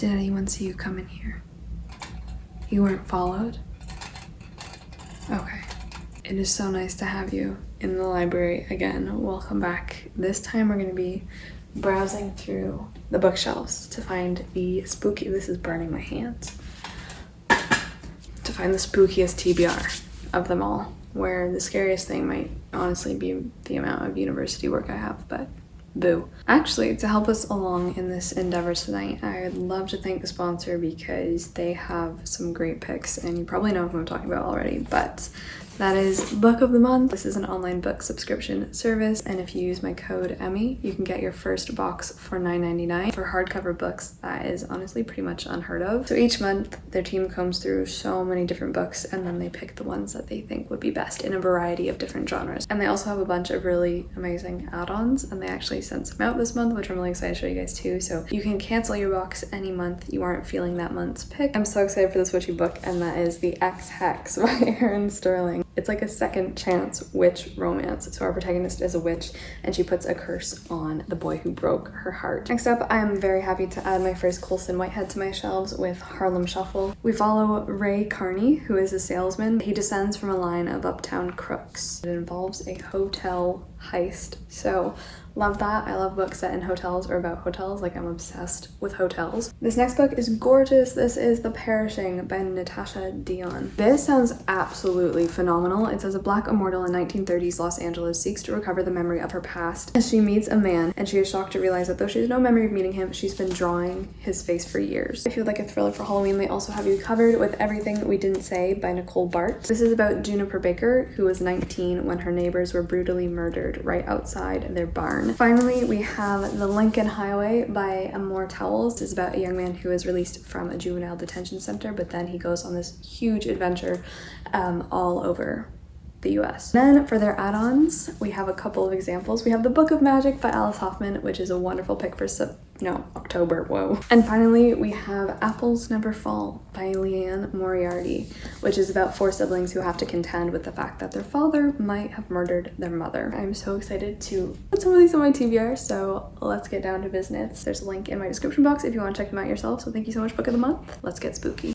Did anyone see you come in here? You weren't followed? Okay. It is so nice to have you in the library again. Welcome back. This time we're going to be browsing through the bookshelves to find the spooky, this is burning my hands, to find the spookiest TBR of them all, where the scariest thing might honestly be the amount of university work I have, but boo. Actually, to help us along in this endeavor tonight, I would love to thank the sponsor because they have some great picks, and you probably know who I'm talking about already, but that is Book of the Month. This is an online book subscription service, and if you use my code Emmy, you can get your first box for $9.99. For hardcover books, that is honestly pretty much unheard of. So each month, their team combs through so many different books, and then they pick the ones that they think would be best in a variety of different genres. And they also have a bunch of really amazing add-ons, and they actually sent some out this month, which I'm really excited to show you guys too. So you can cancel your box any month you aren't feeling that month's pick. I'm so excited for this witchy book, and that is The Ex-Hex by Erin Sterling. It's like a second chance witch romance. So our protagonist is a witch and she puts a curse on the boy who broke her heart. Next up, I'm very happy to add my first Colson Whitehead to my shelves with Harlem Shuffle. We follow Ray Carney, who is a salesman. He descends from a line of uptown crooks. It involves a hotel heist. So love that. I love books set in hotels or about hotels. Like, I'm obsessed with hotels. This next book is gorgeous. This is The Perishing by Natasha Dion. This sounds absolutely phenomenal. It says a black immortal in 1930s Los Angeles seeks to recover the memory of her past as she meets a man, and she is shocked to realize that though she has no memory of meeting him, she's been drawing his face for years. If you would like a thriller for Halloween, they also have you covered with Everything We Didn't Say by Nicole Bart. This is about Juniper Baker, who was 19 when her neighbors were brutally murdered right outside their barn. Finally, we have The Lincoln Highway by Amor Towles. This is about a young man who is released from a juvenile detention center, but then he goes on this huge adventure all over the US. Then for their add-ons, we have a couple of examples. We have The Book of Magic by Alice Hoffman, which is a wonderful pick for October, whoa. And finally, we have Apples Never Fall by Leanne Moriarty, which is about 4 siblings who have to contend with the fact that their father might have murdered their mother. I'm so excited to put some of these on my TBR, so let's get down to business. There's a link in my description box if you want to check them out yourself. So thank you so much, Book of the Month. Let's get spooky.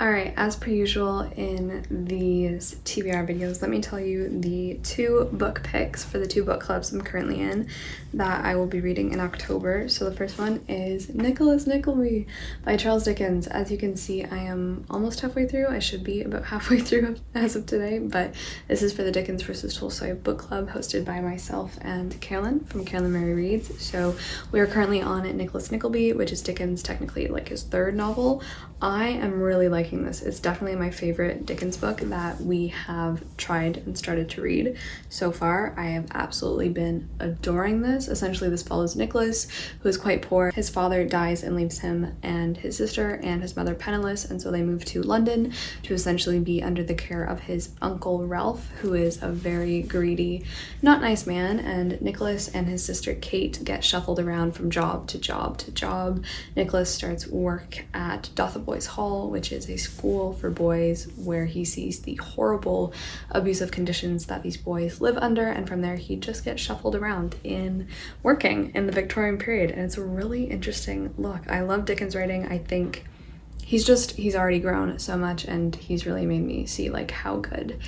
Alright, as per usual in these TBR videos, let me tell you the 2 book picks for the 2 book clubs I'm currently in that I will be reading in October. So the first one is Nicholas Nickleby by Charles Dickens. As you can see, I am almost halfway through. I should be about halfway through as of today, but this is for the Dickens vs. Tolstoy book club hosted by myself and Carolyn from Carolyn Mary Reads. So we are currently on Nicholas Nickleby, which is Dickens' technically like his 3rd novel. I am really liking this. It's definitely my favorite Dickens book that we have tried and started to read so far. I have absolutely been adoring this. Essentially, this follows Nicholas, who is quite poor. His father dies and leaves him and his sister and his mother penniless, and so they move to London to essentially be under the care of his uncle Ralph, who is a very greedy, not nice man, and Nicholas and his sister Kate get shuffled around from job to job to job. Nicholas starts work at Dotheboys Hall, which is a school for boys where he sees the horrible abusive conditions that these boys live under, and from there he just gets shuffled around in working in the Victorian period, and it's a really interesting look. I love Dickens writing. I think he's already grown so much, and he's really made me see like how good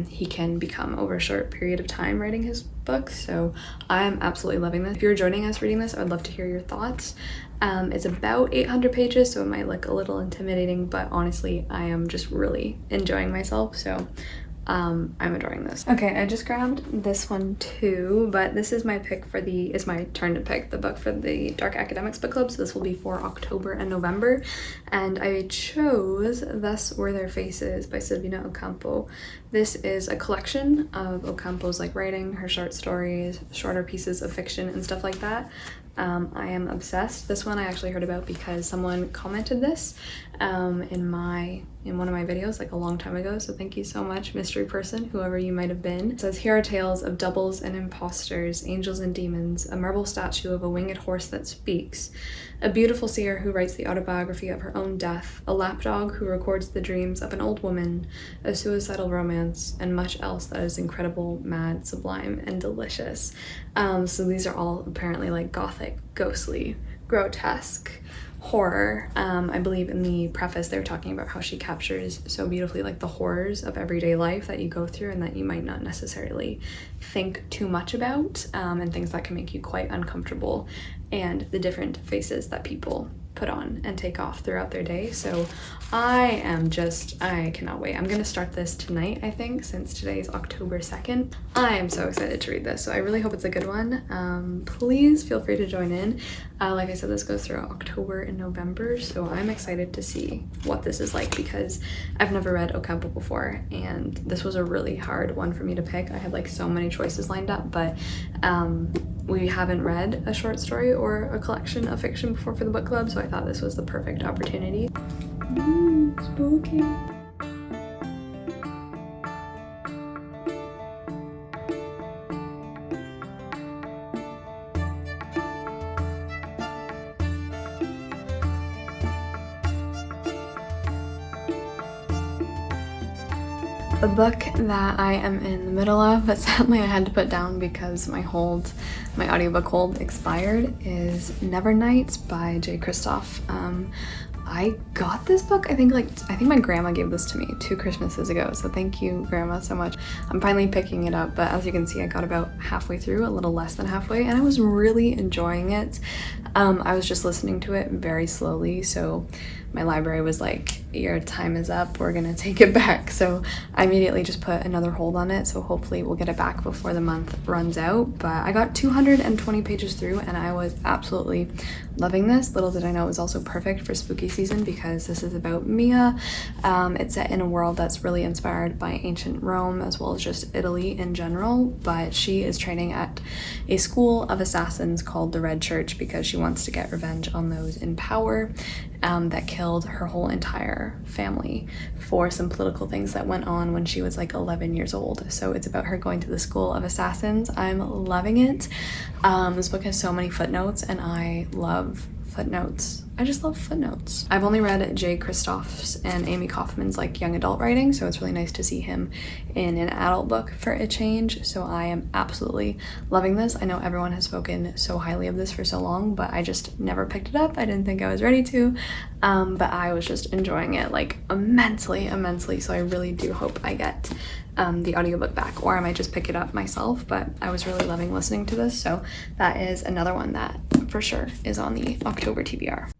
he can become over a short period of time writing his books. So I'm absolutely loving this. If you're joining us reading this, I would love to hear your thoughts. It's about 800 pages, so it might look a little intimidating, but honestly, I am just really enjoying myself, so I'm adoring this. Okay, I just grabbed this one too, but this is my pick for it's my turn to pick the book for the Dark Academics book club, so this will be for October and November, and I chose Thus Were Their Faces by Silvina Ocampo. This is a collection of Ocampo's like writing, her short stories, shorter pieces of fiction and stuff like that. I am obsessed. This one I actually heard about because someone commented this in one of my videos like a long time ago, so thank you so much, mystery person, whoever you might have been. It says, here are tales of doubles and imposters, angels and demons, a marble statue of a winged horse that speaks, a beautiful seer who writes the autobiography of her own death, a lapdog who records the dreams of an old woman, a suicidal romance, and much else that is incredible, mad, sublime, and delicious. So these are all apparently like gothic, ghostly, grotesque, horror. I believe in the preface they were talking about how she captures so beautifully like the horrors of everyday life that you go through and that you might not necessarily think too much about, and things that can make you quite uncomfortable, and the different faces that people put on and take off throughout their day. So I cannot wait. I'm gonna start this tonight, I think, since today is October 2nd. I am so excited to read this, so I really hope it's a good one. Please feel free to join in. Like I said, this goes through October and November, so I'm excited to see what this is like because I've never read Okabo before, and this was a really hard one for me to pick. I had like so many choices lined up, but we haven't read a short story or a collection of fiction before for the book club, so I thought this was the perfect opportunity. Ooh, spooky. The book that I am in the middle of, but sadly I had to put down because my audiobook hold expired, is Nevernight by J. Kristoff. I got this book, I think my grandma gave this to me 2 Christmases ago, so thank you, Grandma, so much. I'm finally picking it up, but as you can see, I got about halfway through, a little less than halfway, and I was really enjoying it. I was just listening to it very slowly, so my library was like, your time is up, we're gonna take it back. So I immediately just put another hold on it, so hopefully we'll get it back before the month runs out. But I got 220 pages through and I was absolutely loving this. Little did I know it was also perfect for spooky season because this is about Mia. It's set in a world that's really inspired by ancient Rome as well as just Italy in general, but she is training at a school of assassins called the Red Church because she wants to get revenge on those in power that killed her whole entire family for some political things that went on when she was like 11 years old. So it's about her going to the school of assassins. I'm loving it. This book has so many footnotes and I love footnotes. I just love footnotes. I've only read J. Kristoff's and Amy Kaufman's like young adult writing, so it's really nice to see him in an adult book for a change. So I am absolutely loving this. I know everyone has spoken so highly of this for so long, but I just never picked it up. I didn't think I was ready to, but I was just enjoying it like immensely. So I really do hope I get the audiobook back, or I might just pick it up myself, but I was really loving listening to this, so that is another one that for sure is on the October TBR.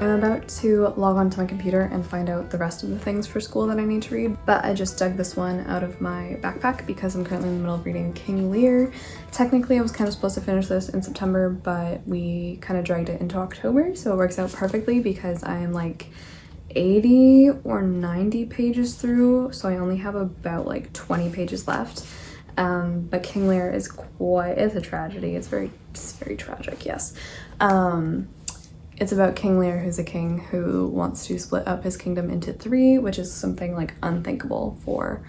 I'm about to log onto my computer and find out the rest of the things for school that I need to read, but I just dug this one out of my backpack because I'm currently in the middle of reading King Lear. Technically, I was kind of supposed to finish this in September, but we kind of dragged it into October, so it works out perfectly because I am like 80 or 90 pages through, so I only have about like 20 pages left. But King Lear is it's a tragedy. It's very tragic, yes. It's about King Lear, who's a king who wants to split up his kingdom into 3, which is something like unthinkable for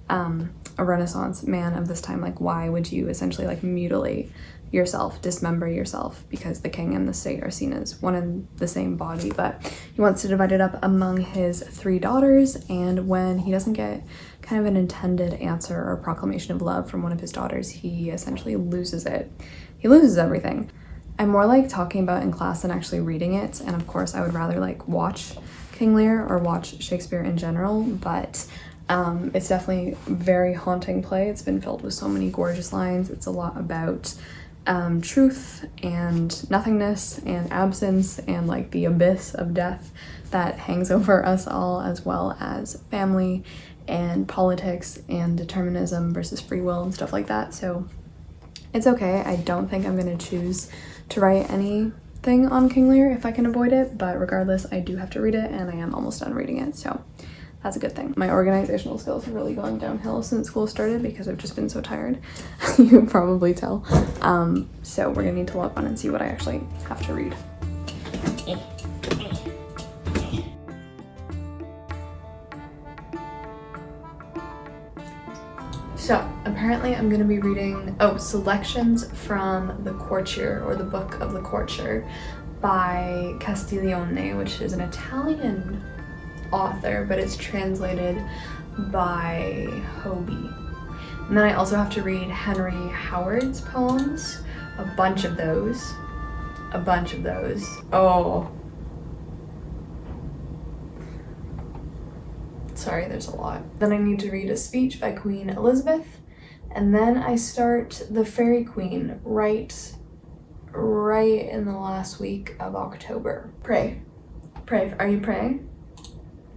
a Renaissance man of this time. Like, why would you essentially like mutilate yourself, dismember yourself, because the king and the state are seen as one and the same body? But he wants to divide it up among his 3 daughters, and when he doesn't get kind of an intended answer or proclamation of love from one of his daughters, he essentially loses it. He loses everything. I'm more like talking about in class than actually reading it, and of course I would rather like watch King Lear or watch Shakespeare in general, but it's definitely a very haunting play. It's been filled with so many gorgeous lines. It's a lot about truth and nothingness and absence and like the abyss of death that hangs over us all, as well as family and politics and determinism versus free will and stuff like that. So it's okay. I don't think I'm going to choose to write anything on King Lear if I can avoid it, but regardless, I do have to read it, and I am almost done reading it, so that's a good thing. My organizational skills have really gone downhill since school started because I've just been so tired. You can probably tell. So we're gonna need to log on and see what I actually have to read. So apparently I'm gonna be reading, selections from The Courtier, or the Book of the Courtier by Castiglione, which is an Italian author, but it's translated by Hobie. And then I also have to read Henry Howard's poems, a bunch of those. Oh. Sorry, there's a lot. Then I need to read a speech by Queen Elizabeth, and then I start The Fairy Queen right in the last week of October. Pray. Are you praying?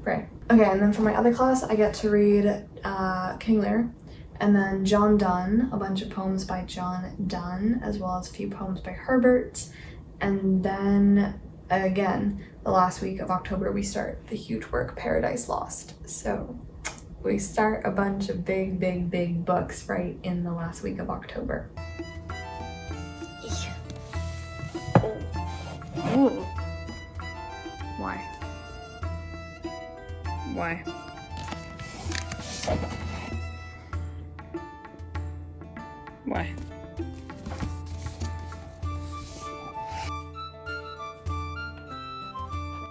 Pray. Okay, and then for my other class, I get to read King Lear, and then John Donne, a bunch of poems by John Donne, as well as a few poems by Herbert, and then again, the last week of October, we start the huge work, Paradise Lost. So we start a bunch of big books right in the last week of October. Ooh. Why?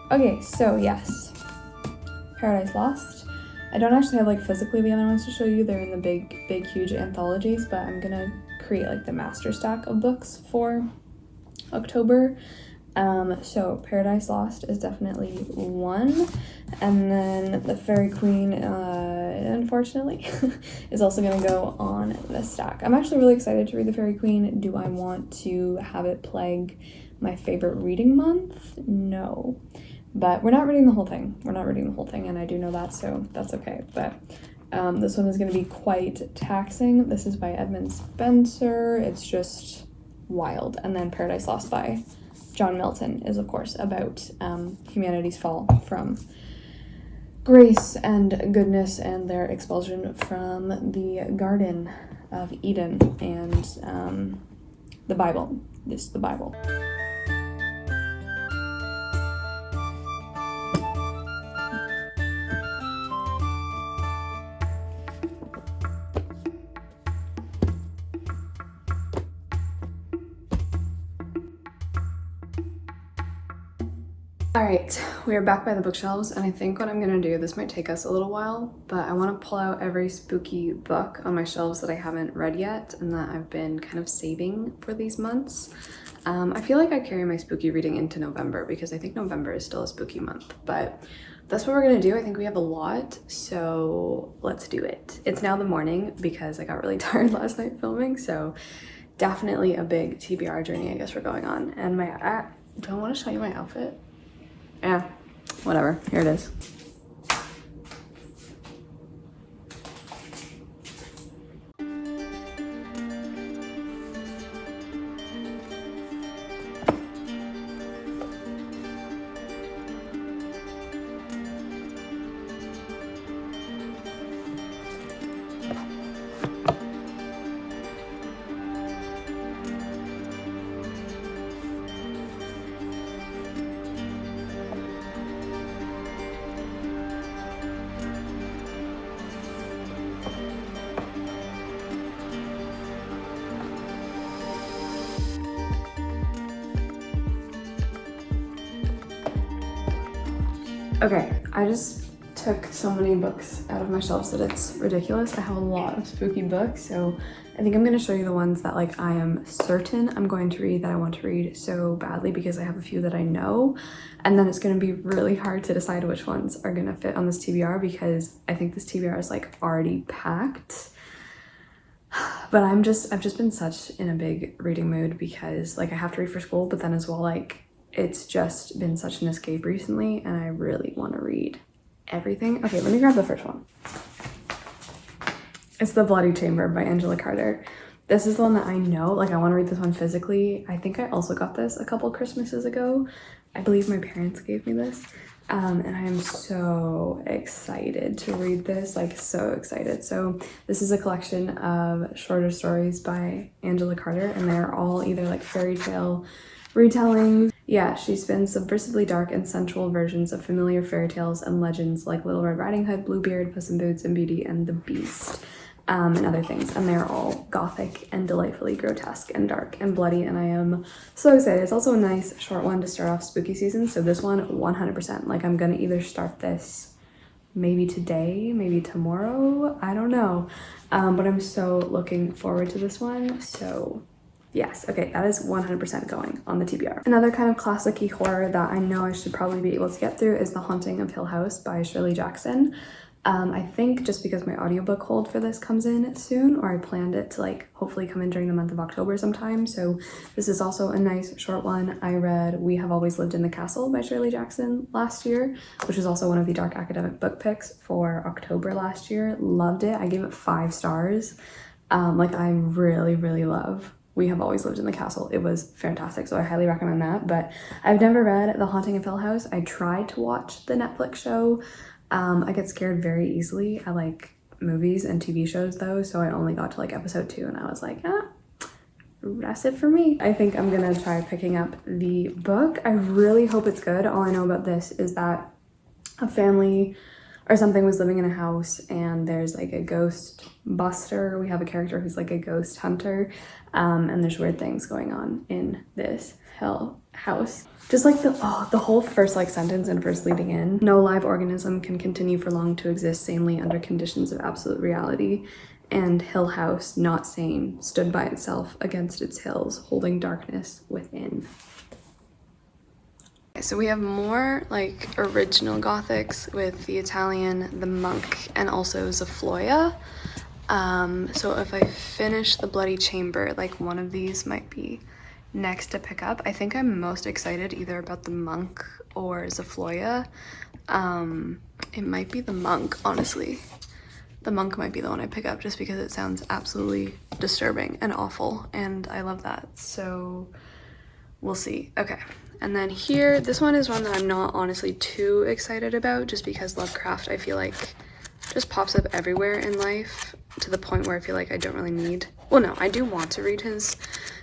Okay, so yes, Paradise Lost. I don't actually have like physically the other ones to show you. They're in the big huge anthologies, but I'm gonna create like the master stack of books for October. So Paradise Lost is definitely one, and then The Fairy Queen, unfortunately, is also gonna go on the stack. I'm actually really excited to read The Fairy Queen. Do I want to have it plague my favorite reading month? No. But we're not reading the whole thing. And I do know that, so that's okay. But this one is going to be quite taxing. This is by Edmund Spenser. It's just wild. And then Paradise Lost by John Milton is, of course, about humanity's fall from grace and goodness and their expulsion from the Garden of Eden and the Bible. This is the Bible. Alright, we are back by the bookshelves, and I think what I'm gonna do, this might take us a little while, but I want to pull out every spooky book on my shelves that I haven't read yet and that I've been kind of saving for these months. I feel like I carry my spooky reading into November because I think November is still a spooky month, but that's what we're gonna do. I think we have a lot, so let's do it. It's now the morning because I got really tired last night filming, so definitely a big TBR journey I guess we're going on. And do I want to show you my outfit? Yeah, whatever, here it is. Okay, I just took so many books out of my shelves that it's ridiculous. I have a lot of spooky books, so I think I'm going to show you the ones that like I am certain I'm going to read, that I want to read so badly, because I have a few that I know, and then it's going to be really hard to decide which ones are going to fit on this TBR because I think this TBR is like already packed. But I've just been such in a big reading mood because like I have to read for school, but then as well like it's just been such an escape recently and I really want to read everything. Okay, let me grab the first one. It's The Bloody Chamber by Angela Carter. This is the one that I know, like I want to read this one physically. I think I also got this a couple Christmases ago. I believe my parents gave me this. And I am so excited to read this, like so excited. So this is a collection of shorter stories by Angela Carter, and they're all either like fairy tale retellings. Yeah, she spins subversively dark and sensual versions of familiar fairy tales and legends like Little Red Riding Hood, Bluebeard, Puss in Boots, and Beauty and the Beast. and other things, and they're all gothic and delightfully grotesque and dark and bloody, and I am so excited. It's also a nice short one to start off spooky season, so this one 100%, like I'm gonna either start this maybe today, maybe tomorrow, I don't know, but I'm so looking forward to this one. So yes, okay, that is 100% going on the TBR. Another kind of classic-y horror that I know I should probably be able to get through is The Haunting of Hill House by Shirley Jackson. I think just because my audiobook hold for this comes in soon, or I planned it to like hopefully come in during the month of October sometime. So this is also a nice short one. I read We Have Always Lived in the Castle by Shirley Jackson last year, which is also one of the dark academic book picks for October last year. Loved it. I gave it 5 stars. Like I really love We Have Always Lived in the Castle. It was fantastic, so I highly recommend that. But I've never read The Haunting of Hill House. I tried to watch the Netflix show. I get scared very easily at like movies and TV shows though, so I only got to like episode 2 and I was like, that's it for me. I think I'm gonna try picking up the book. I really hope it's good. All I know about this is that a family or something was living in a house and there's like a ghost buster. We have a character who's like a ghost hunter, and there's weird things going on in this hell house. Just like the whole first like sentence and first leading in. No live organism can continue for long to exist sanely under conditions of absolute reality, and Hill House, not sane, stood by itself against its hills, holding darkness within. So we have more like original Gothics with the Italian, the Monk, and also Zafloya. So if I finish the Bloody Chamber, like one of these might be next to pick up. I think I'm most excited either about the Monk or Zafloya. It might be the Monk, honestly. The Monk might be the one I pick up just because it sounds absolutely disturbing and awful, and I love that. So we'll see. Okay. And then here, this one is one that I'm not honestly too excited about just because Lovecraft, I feel like, just pops up everywhere in life to the point where I feel like I don't really need, well no, I do want to read his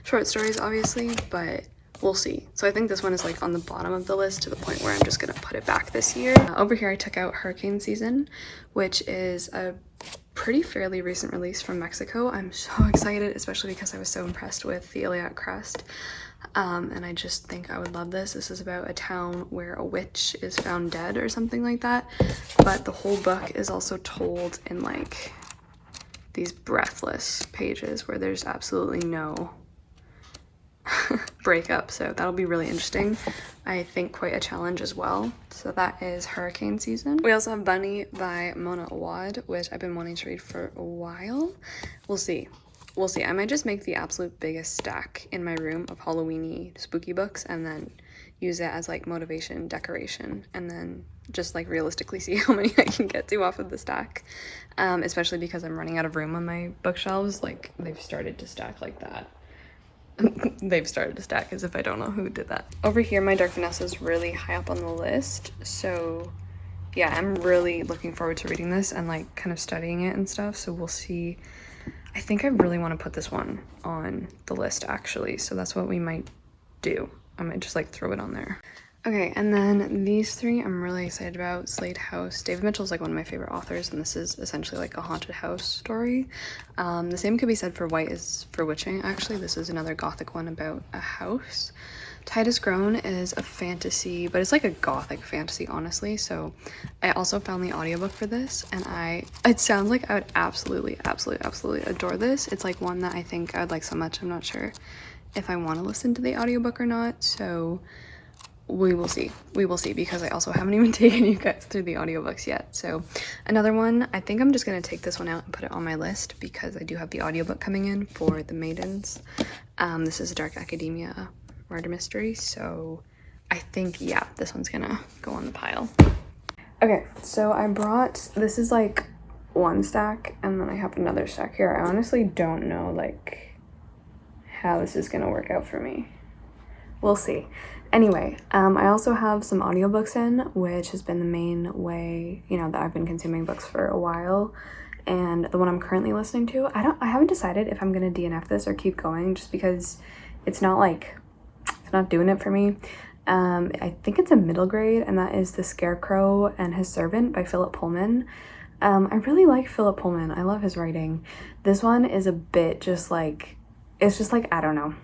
short stories obviously, but we'll see. So I think this one is like on the bottom of the list to the point where I'm just gonna put it back this year. Over here I took out Hurricane Season, which is a pretty fairly recent release from Mexico. I'm so excited, especially because I was so impressed with the Iliac Crest. And I just think I would love this. This is about a town where a witch is found dead or something like that, but the whole book is also told in like these breathless pages where there's absolutely no breakup, so that'll be really interesting. I think quite a challenge as well. So that is Hurricane Season. We also have Bunny by Mona Awad, which I've been wanting to read for a while. We'll see. We'll see. I might just make the absolute biggest stack in my room of Halloween-y spooky books and then use it as like motivation decoration, and then just like realistically see how many I can get to off of the stack, especially because I'm running out of room on my bookshelves. Like they've started to stack like that. They've started to stack as if I don't know who did that. Over here my Dark Vanessa is really high up on the list, so yeah, I'm really looking forward to reading this and like kind of studying it and stuff, so we'll see. I think I really want to put this one on the list actually, so that's what we might do. I might just like throw it on there. Okay, and then these 3 I'm really excited about. Slade House. David Mitchell's like one of my favorite authors, and this is essentially like a haunted house story. The same could be said for White is for Witching, actually. This is another gothic one about a house. Tide Has Grown is a fantasy, but it's like a gothic fantasy, honestly. So I also found the audiobook for this, and it sounds like I would absolutely adore this. It's like one that I think I would like so much. I'm not sure if I want to listen to the audiobook or not, so we will see. We will see, because I also haven't even taken you guys through the audiobooks yet. So another one, I think I'm just going to take this one out and put it on my list because I do have the audiobook coming in for The Maidens. This is a dark academia murder mystery, so I think, yeah, this one's gonna go on the pile. Okay, so I brought, this is like one stack, and then I have another stack here. I honestly don't know like how this is gonna work out for me. We'll see. Anyway, I also have some audiobooks in, which has been the main way, you know, that I've been consuming books for a while. And the one I'm currently listening to, I haven't decided if I'm gonna DNF this or keep going, just because it's not like, it's not doing it for me. I think it's a middle grade, and that is The Scarecrow and His Servant by Philip Pullman. I really like Philip Pullman. I love his writing. This one is a bit just like, it's just like, I don't know.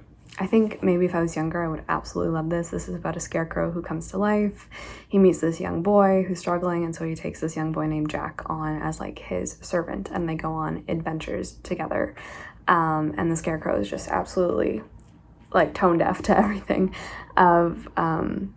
I think maybe if I was younger, I would absolutely love this. This is about a scarecrow who comes to life. He meets this young boy who's struggling, and so he takes this young boy named Jack on as like his servant, and they go on adventures together. And the scarecrow is just absolutely like tone deaf to everything of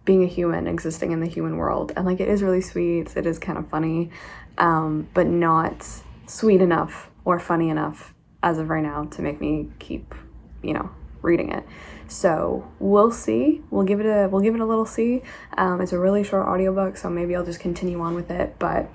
being a human existing in the human world. And like, it is really sweet. It is kind of funny, but not sweet enough or funny enough as of right now to make me keep, you know, reading it. So we'll see. We'll give it a little see. It's a really short audiobook, so maybe I'll just continue on with it, but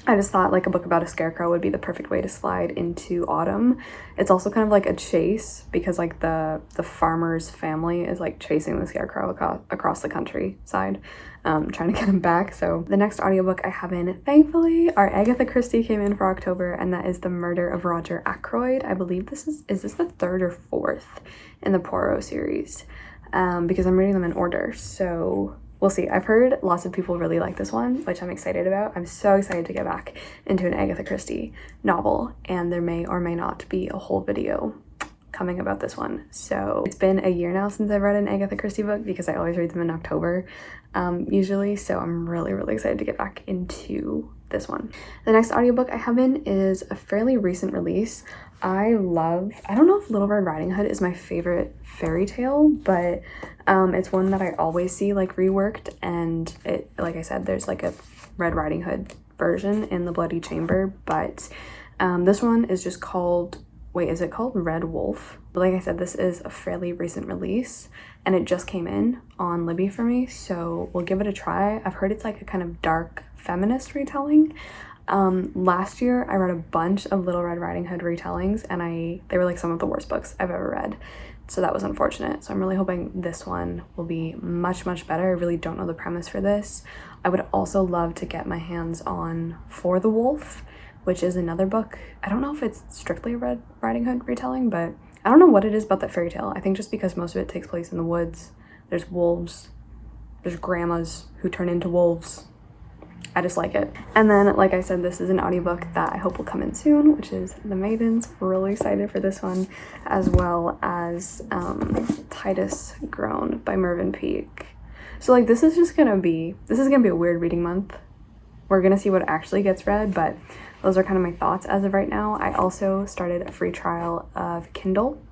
I just thought like a book about a scarecrow would be the perfect way to slide into autumn. It's also kind of like a chase, because like the farmer's family is like chasing the scarecrow across the countryside, trying to get him back. So the next audiobook I have in, thankfully, our Agatha Christie came in for October, and that is The Murder of Roger Ackroyd. I believe this is this the third or fourth in the Poirot series, because I'm reading them in order. So we'll see. I've heard lots of people really like this one, which I'm excited about. I'm so excited to get back into an Agatha Christie novel, and there may or may not be a whole video coming about this one. So it's been a year now since I've read an Agatha Christie book, because I always read them in October, usually. So I'm really, really excited to get back into this one. The next audiobook I have in is a fairly recent release. I don't know if Little Red Riding Hood is my favorite fairy tale, but it's one that I always see like reworked, and it, like I said, there's like a Red Riding Hood version in the Bloody Chamber, but this one is just called, is it called Red Wolf? But like I said, this is a fairly recent release, and it just came in on Libby for me, so we'll give it a try. I've heard it's like a kind of dark feminist retelling. Last year I read a bunch of Little Red Riding Hood retellings, and they were like some of the worst books I've ever read, so that was unfortunate. So I'm really hoping this one will be much, much better. I really don't know the premise for this. I would also love to get my hands on For the Wolf, which is another book. I don't know if it's strictly a Red Riding Hood retelling, but I don't know what it is about that fairy tale. I think just because most of it takes place in the woods, there's wolves, there's grandmas who turn into wolves. I just like it. And then, like I said, this is an audiobook that I hope will come in soon, which is The Maidens. We're really excited for this one, as well as Titus Grown by Mervyn Peake. So like, this is gonna be a weird reading month. We're gonna see what actually gets read, but those are kind of my thoughts as of right now. I also started a free trial of Kindle.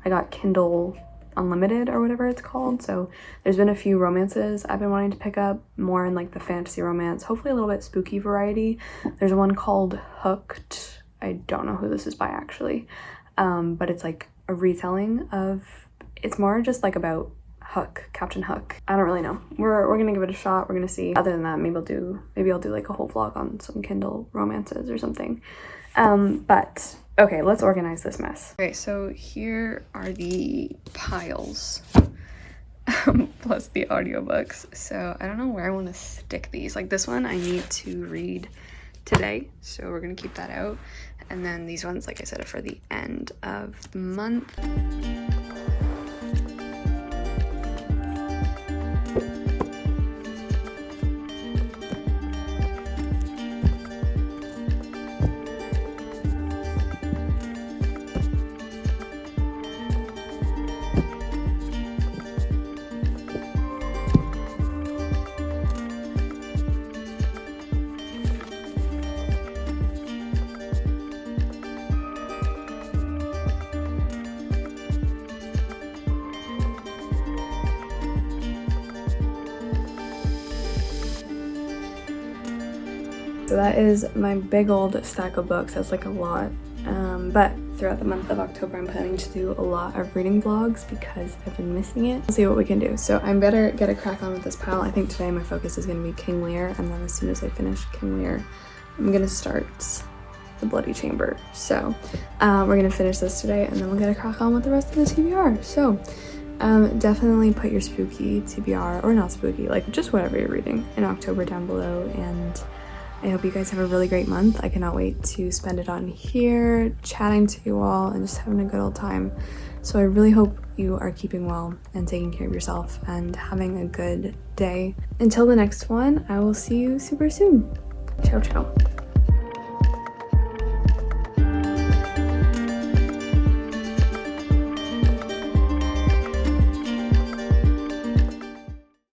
I got Kindle Unlimited or whatever it's called, so there's been a few romances I've been wanting to pick up, more in like the fantasy romance, hopefully a little bit spooky variety. There's one called Hooked. I don't know who this is by actually, but it's like a retelling of, it's more just like about Hook, Captain Hook. I don't really know. We're gonna give it a shot. We're gonna see. Other than that, maybe I'll do like a whole vlog on some Kindle romances or something. But okay, let's organize this mess. Okay, so here are the piles plus the audiobooks. So I don't know where I want to stick these. Like this one I need to read today, so we're gonna keep that out. And then these ones, like I said, are for the end of the month. So that is my big old stack of books. That's like a lot. But throughout the month of October, I'm planning to do a lot of reading vlogs because I've been missing it. We'll see what we can do. So I'm better get a crack on with this pile. I think today my focus is going to be King Lear, and then as soon as I finish King Lear, I'm going to start the Bloody Chamber. So we're going to finish this today, and then we'll get a crack on with the rest of the TBR. So definitely put your spooky TBR, or not spooky, like just whatever you're reading, in October down below, and I hope you guys have a really great month. I cannot wait to spend it on here, chatting to you all, and just having a good old time. So I really hope you are keeping well and taking care of yourself and having a good day. Until the next one, I will see you super soon. Ciao, ciao.